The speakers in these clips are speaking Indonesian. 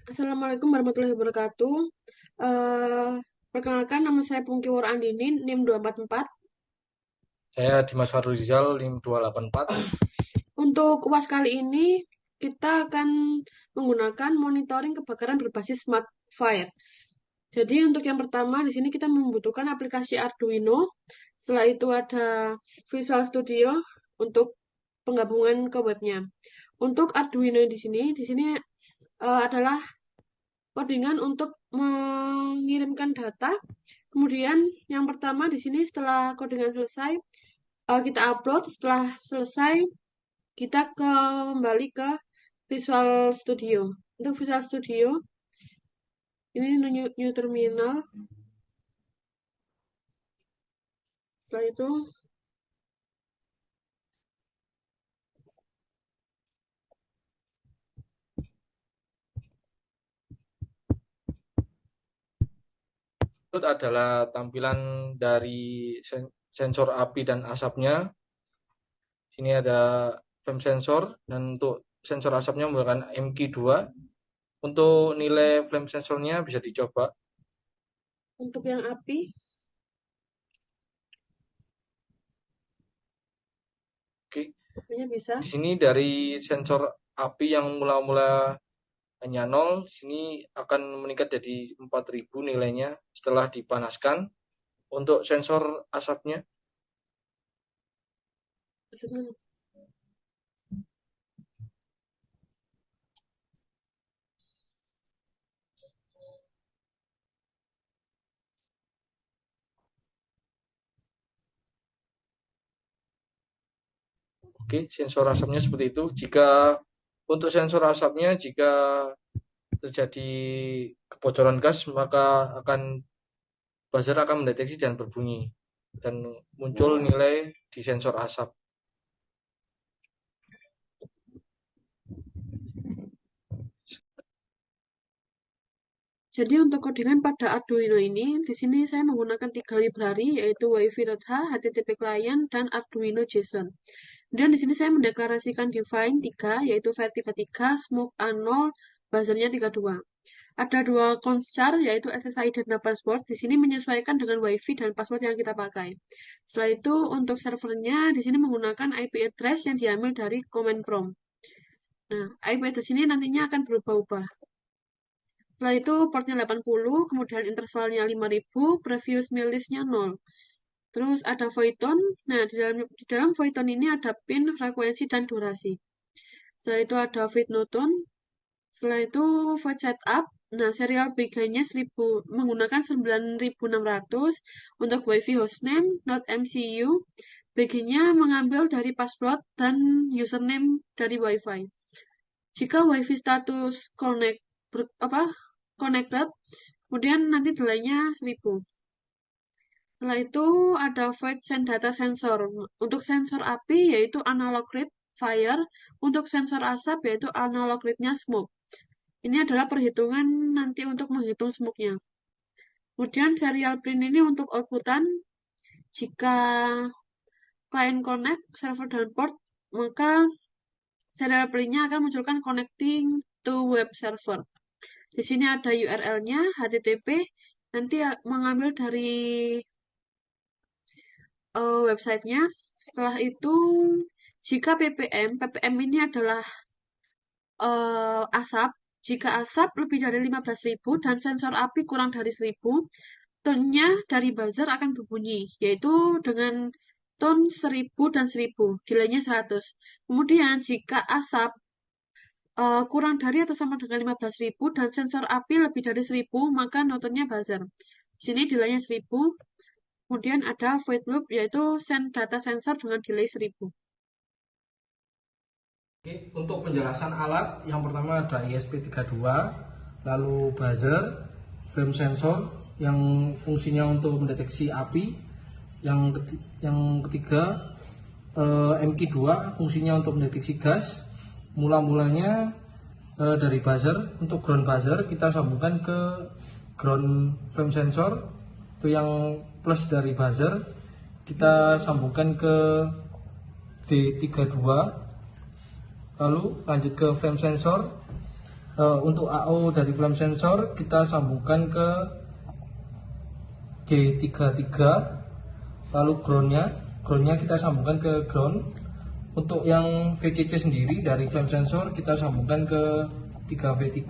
Assalamualaikum warahmatullahi wabarakatuh. Eh, Perkenalkan, nama saya Pungki Andini, NIM 244. Saya Dimas Farrizal, NIM 284. Untuk UAS kali ini, kita akan menggunakan monitoring kebakaran berbasis Smart Fire. Jadi untuk yang pertama, di sini kita membutuhkan aplikasi Arduino. Setelah itu ada Visual Studio untuk penggabungan ke webnya. Untuk Arduino di sini adalah codingan untuk mengirimkan data. Kemudian yang pertama di sini setelah codingan selesai, kita upload. Setelah selesai, kita kembali ke Visual Studio. Untuk Visual Studio, ini new terminal. Setelah itu, Berikut adalah tampilan dari sensor api dan asapnya. Sini ada flame sensor dan untuk sensor asapnya menggunakan MQ2. Untuk nilai flame sensornya bisa dicoba. untuk yang api, Oke. apinya bisa. Di sini dari sensor api yang mula-mula hanya 0, sini akan meningkat jadi 4000 nilainya setelah dipanaskan. Untuk sensor asapnya, Maksudnya, oke, sensor asapnya seperti itu. Jika untuk sensor asapnya, jika terjadi kebocoran gas, maka buzzer akan mendeteksi dan berbunyi dan muncul nilai di sensor asap. jadi untuk codingan pada Arduino ini, di sini saya menggunakan 3 library, yaitu wifi.h, HTTP client, dan Arduino JSON. Dan di sini saya mendeklarasikan define 3, yaitu var33, smoke A0, buzzernya 32. Ada dua conchar, yaitu SSID dan password. Di sini menyesuaikan dengan WiFi dan password yang kita pakai. Setelah itu, untuk servernya, di sini menggunakan IP address yang diambil dari command prompt. Nah, IP address ini nantinya akan berubah-ubah. Setelah itu, portnya 80, kemudian intervalnya 5000, previous millisnya 0. Terus ada voidton. Nah, di dalam voidton ini ada pin, frekuensi, dan durasi. Setelah itu ada void noton. Setelah itu void setup. Nah, serial BG-nya 1000 menggunakan 9600 untuk WiFi hostname, not MCU. BG-nya mengambil dari password dan username dari WiFi. Jika WiFi status connected, kemudian nanti delay-nya 1000. Setelah itu ada void send data sensor. Untuk sensor api yaitu analog read fire, untuk sensor asap yaitu analog read-nya smoke. Ini adalah perhitungan nanti untuk menghitung smoke-nya. Kemudian serial print ini untuk outputan. Jika client connect, server dan port, maka serial print-nya akan munculkan connecting to web server. Di sini ada URL-nya, HTTP, nanti mengambil dari websitenya. Setelah itu, jika ppm ini adalah asap. Jika asap lebih dari 15.000 dan sensor api kurang dari 1.000, tone-nya dari buzzer akan berbunyi, yaitu dengan tone 1000 dan 1000, delay-nya 100. Kemudian jika asap kurang dari atau sama dengan 15.000 dan sensor api lebih dari 1.000, maka note-nya buzzer. Di sini delay-nya 1000. Kemudian ada void loop, yaitu send data sensor dengan delay 1000. Oke, untuk penjelasan alat, yang pertama ada ESP32, lalu buzzer, flame sensor yang fungsinya untuk mendeteksi api, yang ketiga MQ2 fungsinya untuk mendeteksi gas. Mula-mulanya dari buzzer, untuk ground buzzer kita sambungkan ke ground flame sensor, itu yang plus dari buzzer kita sambungkan ke D32, lalu lanjut ke flame sensor, Untuk AO dari flame sensor kita sambungkan ke J33, lalu groundnya kita sambungkan ke ground. Untuk yang VCC sendiri dari flame sensor kita sambungkan ke 3V3.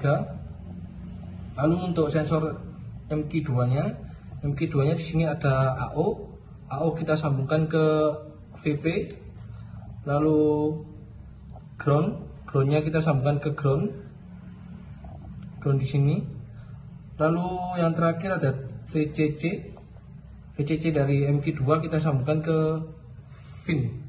Lalu untuk sensor MQ2-nya di sini ada AO kita sambungkan ke VP. Lalu groundnya kita sambungkan ke ground di sini. Lalu yang terakhir ada VCC dari MQ2 kita sambungkan ke VIN.